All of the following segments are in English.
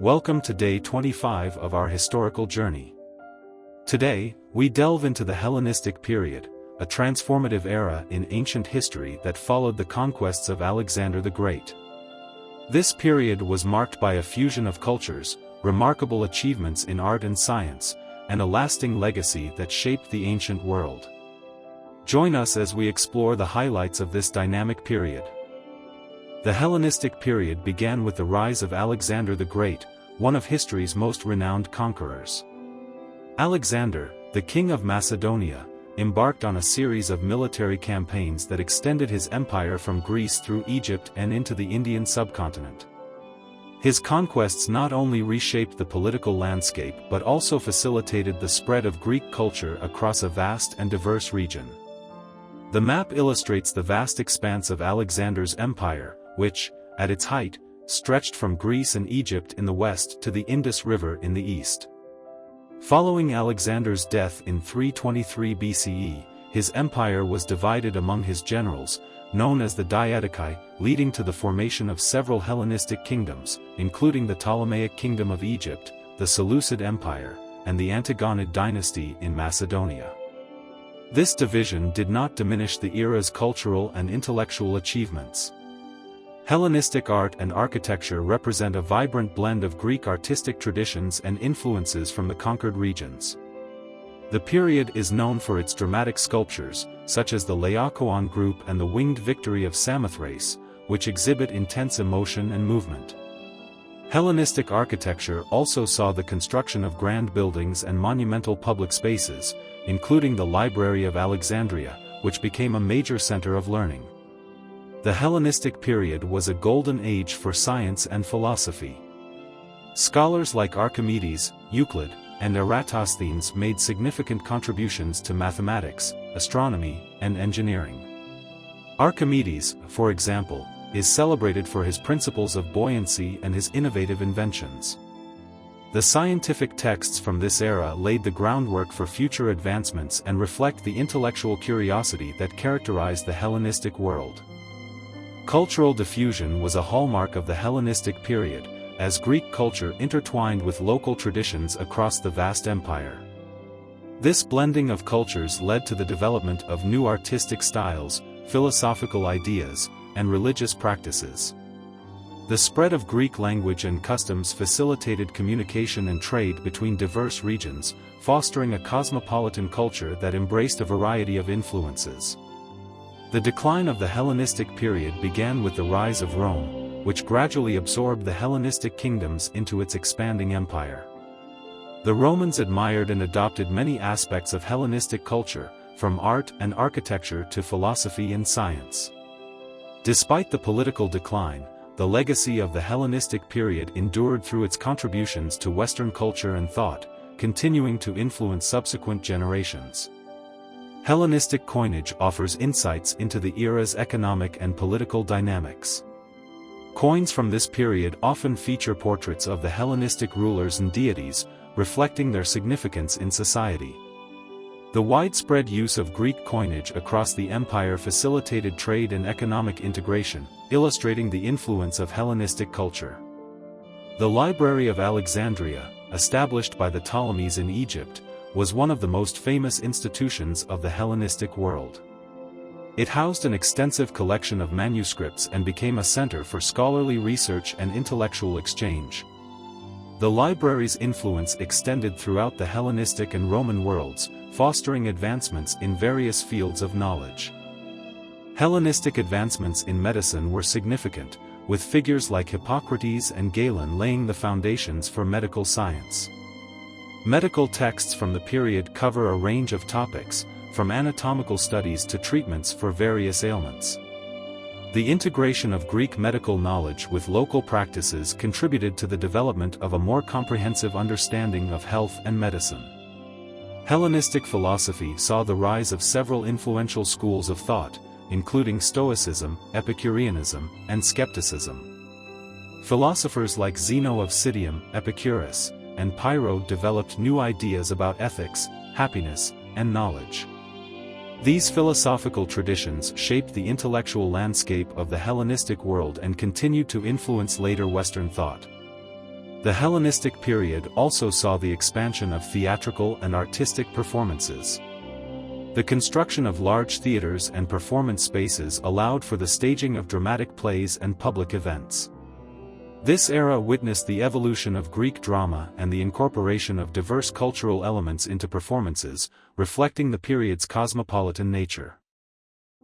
Welcome to day 25 of our historical journey. Today, we delve into the Hellenistic period, a transformative era in ancient history that followed the conquests of Alexander the Great. This period was marked by a fusion of cultures, remarkable achievements in art and science, and a lasting legacy that shaped the ancient world. Join us as we explore the highlights of this dynamic period. The Hellenistic period began with the rise of Alexander the Great, one of history's most renowned conquerors. Alexander, the king of Macedonia, embarked on a series of military campaigns that extended his empire from Greece through Egypt and into the Indian subcontinent. His conquests not only reshaped the political landscape but also facilitated the spread of Greek culture across a vast and diverse region. The map illustrates the vast expanse of Alexander's empire, which, at its height, stretched from Greece and Egypt in the west to the Indus River in the east. Following Alexander's death in 323 BCE, his empire was divided among his generals, known as the Diadochi, leading to the formation of several Hellenistic kingdoms, including the Ptolemaic Kingdom of Egypt, the Seleucid Empire, and the Antigonid dynasty in Macedonia. This division did not diminish the era's cultural and intellectual achievements. Hellenistic art and architecture represent a vibrant blend of Greek artistic traditions and influences from the conquered regions. The period is known for its dramatic sculptures, such as the Laocoon group and the Winged Victory of Samothrace, which exhibit intense emotion and movement. Hellenistic architecture also saw the construction of grand buildings and monumental public spaces, including the Library of Alexandria, which became a major center of learning. The Hellenistic period was a golden age for science and philosophy. Scholars like Archimedes, Euclid, and Eratosthenes made significant contributions to mathematics, astronomy, and engineering. Archimedes, for example, is celebrated for his principles of buoyancy and his innovative inventions. The scientific texts from this era laid the groundwork for future advancements and reflect the intellectual curiosity that characterized the Hellenistic world. Cultural diffusion was a hallmark of the Hellenistic period, as Greek culture intertwined with local traditions across the vast empire. This blending of cultures led to the development of new artistic styles, philosophical ideas, and religious practices. The spread of Greek language and customs facilitated communication and trade between diverse regions, fostering a cosmopolitan culture that embraced a variety of influences. The decline of the Hellenistic period began with the rise of Rome, which gradually absorbed the Hellenistic kingdoms into its expanding empire. The Romans admired and adopted many aspects of Hellenistic culture, from art and architecture to philosophy and science. Despite the political decline, the legacy of the Hellenistic period endured through its contributions to Western culture and thought, continuing to influence subsequent generations. Hellenistic coinage offers insights into the era's economic and political dynamics. Coins from this period often feature portraits of the Hellenistic rulers and deities, reflecting their significance in society. The widespread use of Greek coinage across the empire facilitated trade and economic integration, illustrating the influence of Hellenistic culture. The Library of Alexandria, established by the Ptolemies in Egypt, was one of the most famous institutions of the Hellenistic world. It housed an extensive collection of manuscripts and became a center for scholarly research and intellectual exchange. The library's influence extended throughout the Hellenistic and Roman worlds, fostering advancements in various fields of knowledge. Hellenistic advancements in medicine were significant, with figures like Hippocrates and Galen laying the foundations for medical science. Medical texts from the period cover a range of topics, from anatomical studies to treatments for various ailments. The integration of Greek medical knowledge with local practices contributed to the development of a more comprehensive understanding of health and medicine. Hellenistic philosophy saw the rise of several influential schools of thought, including Stoicism, Epicureanism, and skepticism. Philosophers like Zeno of Citium, Epicurus, and Pyrrho developed new ideas about ethics, happiness, and knowledge. These philosophical traditions shaped the intellectual landscape of the Hellenistic world and continued to influence later Western thought. The Hellenistic period also saw the expansion of theatrical and artistic performances. The construction of large theaters and performance spaces allowed for the staging of dramatic plays and public events. This era witnessed the evolution of Greek drama and the incorporation of diverse cultural elements into performances, reflecting the period's cosmopolitan nature.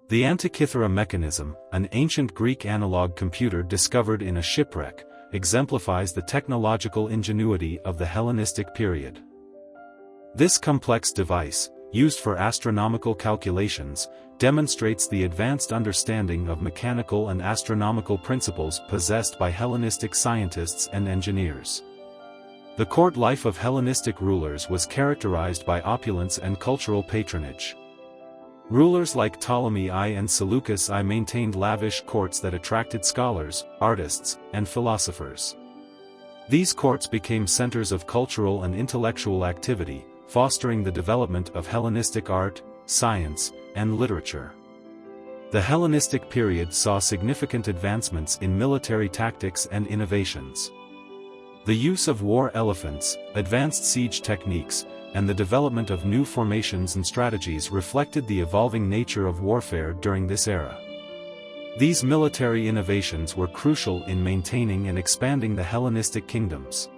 The Antikythera Mechanism, an ancient Greek analog computer discovered in a shipwreck, exemplifies the technological ingenuity of the Hellenistic period. This complex device, used for astronomical calculations, demonstrates the advanced understanding of mechanical and astronomical principles possessed by Hellenistic scientists and engineers. The court life of Hellenistic rulers was characterized by opulence and cultural patronage. Rulers like Ptolemy I and Seleucus I maintained lavish courts that attracted scholars, artists, and philosophers. These courts became centers of cultural and intellectual activity, fostering the development of Hellenistic art, science, and literature. The Hellenistic period saw significant advancements in military tactics and innovations. The use of war elephants, advanced siege techniques, and the development of new formations and strategies reflected the evolving nature of warfare during this era. These military innovations were crucial in maintaining and expanding the Hellenistic kingdoms.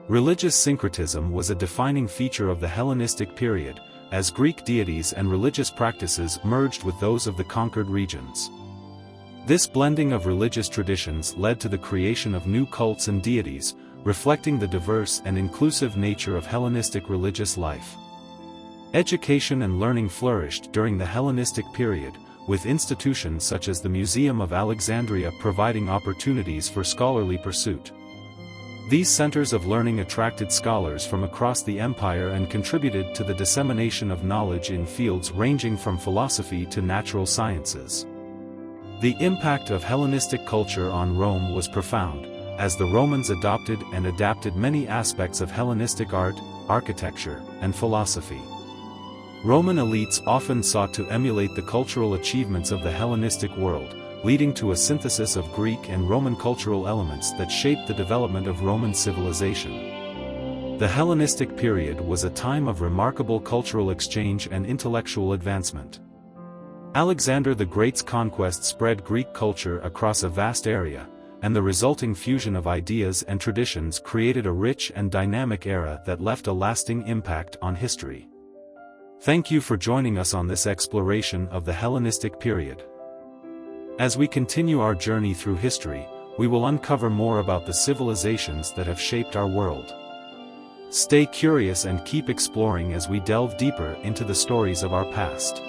Religious syncretism was a defining feature of the Hellenistic period, as Greek deities and religious practices merged with those of the conquered regions. This blending of religious traditions led to the creation of new cults and deities, reflecting the diverse and inclusive nature of Hellenistic religious life. Education and learning flourished during the Hellenistic period, with institutions such as the Museum of Alexandria providing opportunities for scholarly pursuit. These centers of learning attracted scholars from across the empire and contributed to the dissemination of knowledge in fields ranging from philosophy to natural sciences. The impact of Hellenistic culture on Rome was profound, as the Romans adopted and adapted many aspects of Hellenistic art, architecture, and philosophy. Roman elites often sought to emulate the cultural achievements of the Hellenistic world, leading to a synthesis of Greek and Roman cultural elements that shaped the development of Roman civilization. The Hellenistic period was a time of remarkable cultural exchange and intellectual advancement. Alexander the Great's conquest spread Greek culture across a vast area, and the resulting fusion of ideas and traditions created a rich and dynamic era that left a lasting impact on history. Thank you for joining us on this exploration of the Hellenistic period. As we continue our journey through history, we will uncover more about the civilizations that have shaped our world. Stay curious and keep exploring as we delve deeper into the stories of our past.